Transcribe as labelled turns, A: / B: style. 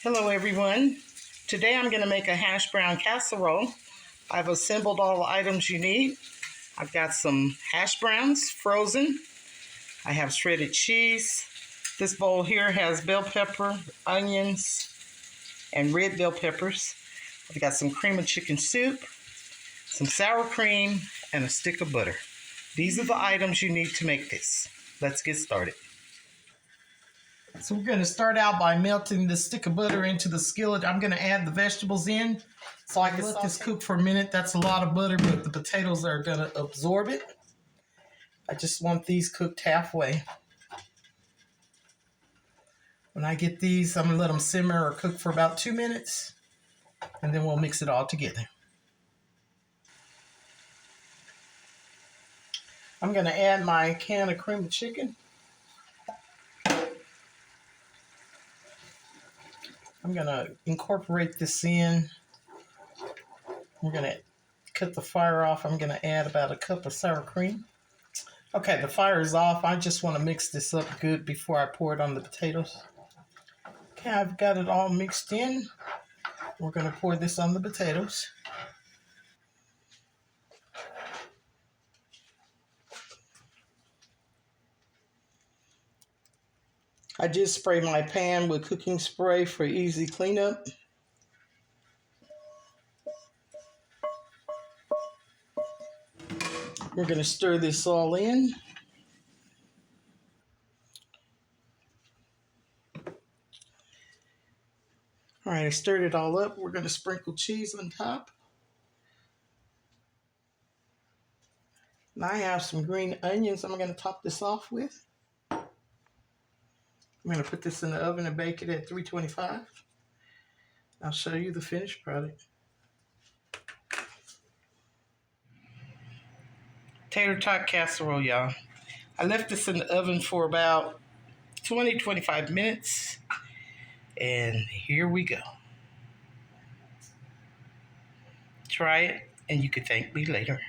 A: Hello everyone. Today I'm going to make a hash brown casserole. I've assembled all the items you need. I've got some hash browns frozen. I have shredded cheese. This bowl here has bell pepper, onions, and red bell peppers. I've got some cream of chicken soup, some sour cream, and a stick of butter. These are the items you need to make this. Let's get started. So we're going to start out by melting the stick of butter into the skillet. I'm going to add the vegetables in so I can let this cook for a minute. That's a lot of butter, but the potatoes are going to absorb it. I just want these cooked halfway. When I get these, I'm going to let them simmer or cook for about 2 minutes, and then we'll mix it all together. I'm going to add my can of cream of chicken. I'm going to incorporate this in. We're going to cut the fire off. I'm going to add about a cup of sour cream. Okay, the fire is off. I just want to mix this up good before I pour it on the potatoes. Okay, I've got it all mixed in. We're going to pour this on the potatoes. I did spray my pan with cooking spray for easy cleanup. We're going to stir this all in. All right, I stirred it all up. We're going to sprinkle cheese on top. And I have some green onions I'm going to top this off with. I'm going to put this in the oven and bake it at 325. I'll show you the finished product. Tater tot casserole, y'all. I left this in the oven for about 20-25 minutes. And here we go. Try it, and you can thank me later.